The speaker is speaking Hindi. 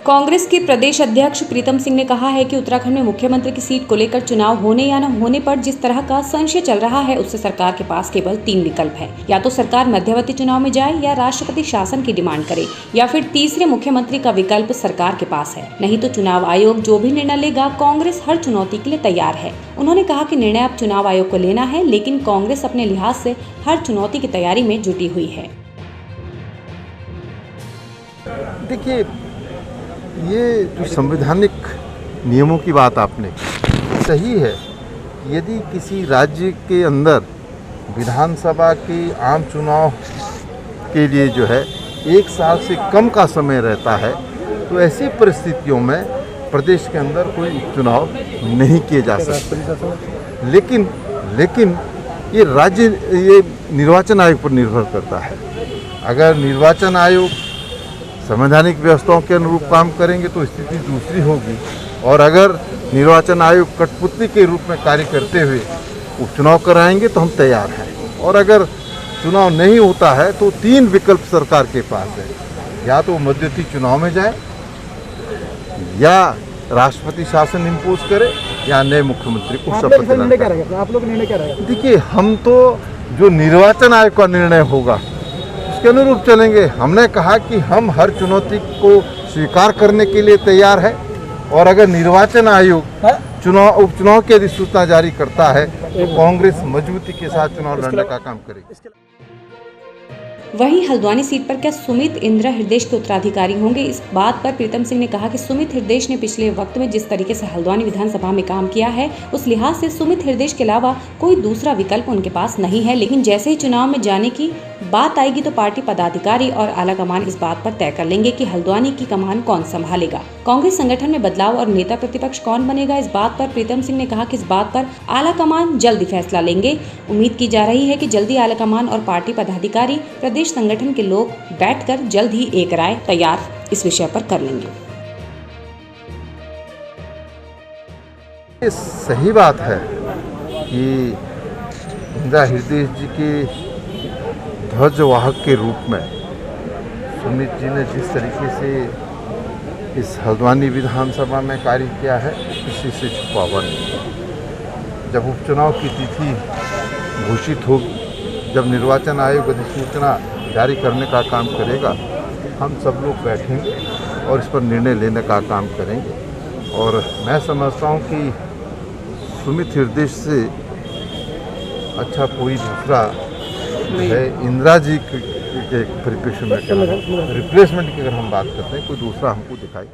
कांग्रेस के प्रदेश अध्यक्ष प्रीतम सिंह ने कहा है कि उत्तराखंड में मुख्यमंत्री की सीट को लेकर चुनाव होने या न होने पर जिस तरह का संशय चल रहा है, उससे सरकार के पास केवल 3 विकल्प है। या तो सरकार मध्यवर्ती चुनाव में जाए, या राष्ट्रपति शासन की डिमांड करे, या फिर तीसरे मुख्यमंत्री का विकल्प सरकार के पास है। नहीं तो चुनाव आयोग जो भी निर्णय लेगा, कांग्रेस हर चुनौती के लिए तैयार है। उन्होंने कहा कि निर्णय अब चुनाव आयोग को लेना है, लेकिन कांग्रेस अपने लिहाज से हर चुनौती की तैयारी में जुटी हुई है। देखिए, ये जो संवैधानिक नियमों की बात आपने सही है। यदि किसी राज्य के अंदर विधानसभा के आम चुनाव के लिए जो है 1 साल से कम का समय रहता है, तो ऐसी परिस्थितियों में प्रदेश के अंदर कोई उपचुनाव नहीं किए जा सकते। लेकिन ये निर्वाचन आयोग पर निर्भर करता है। अगर निर्वाचन आयोग संवैधानिक व्यवस्थाओं के अनुरूप काम करेंगे तो स्थिति दूसरी होगी, और अगर निर्वाचन आयोग कठपुतली के रूप में कार्य करते हुए उपचुनाव कराएंगे तो हम तैयार हैं। और अगर चुनाव नहीं होता है तो 3 विकल्प सरकार के पास है। या तो मध्यवर्ती चुनाव में जाए, या राष्ट्रपति शासन इम्पोज करे, या नए मुख्यमंत्री को शपथ दिलाए। आप लोग निर्णय क्या रहेगा? देखिए, हम तो जो निर्वाचन आयोग का निर्णय होगा उसके अनुरूप चलेंगे। हमने कहा कि हम हर चुनौती को स्वीकार करने के लिए तैयार है, और अगर निर्वाचन आयोग उपचुनाव की अधिसूचना जारी करता है तो कांग्रेस मजबूती के साथ चुनाव लड़ने का काम करेगी। वहीं हल्द्वानी सीट पर क्या सुमित इंदिरा हृदय के उत्तराधिकारी होंगे? इस बात पर प्रीतम सिंह ने कहा कि सुमित हृदय ने पिछले वक्त में जिस तरीके से हल्द्वानी विधानसभा में काम किया है, उस लिहाज से सुमित हृदय के अलावा कोई दूसरा विकल्प उनके पास नहीं है। लेकिन जैसे ही चुनाव में जाने की बात आएगी तो पार्टी पदाधिकारी और आलाकमान इस बात पर तय कर लेंगे कि हल्द्वानी की कमान कौन संभालेगा। कांग्रेस संगठन में बदलाव और नेता प्रतिपक्ष कौन बनेगा, इस बात पर प्रीतम सिंह ने कहा कि इस बात पर आलाकमान जल्द ही फैसला लेंगे। उम्मीद की जा रही है कि जल्दी आलाकमान और पार्टी पदाधिकारी, प्रदेश संगठन के लोग बैठकर जल्द ही एक राय तैयार इस विषय पर कर लेंगे। ये सही बात है कि इंदिरा हृदय जी के ध्वजवाहक के रूप में सुमित जी ने जिस तरीके से इस हल्द्वानी विधानसभा में कार्य किया है, किसी से छुपावा नहीं। जब उपचुनाव की तिथि घोषित होगी, जब निर्वाचन आयोग अधिसूचना जारी करने का काम करेगा, हम सब लोग बैठेंगे और इस पर निर्णय लेने का काम करेंगे। और मैं समझता हूँ कि सुमित हृदय से अच्छा कोई दूसरा है इंदिरा जी के परिप्रेक्ष्य में रिप्लेसमेंट की अगर हम बात करते हैं, कोई दूसरा हमको दिखाई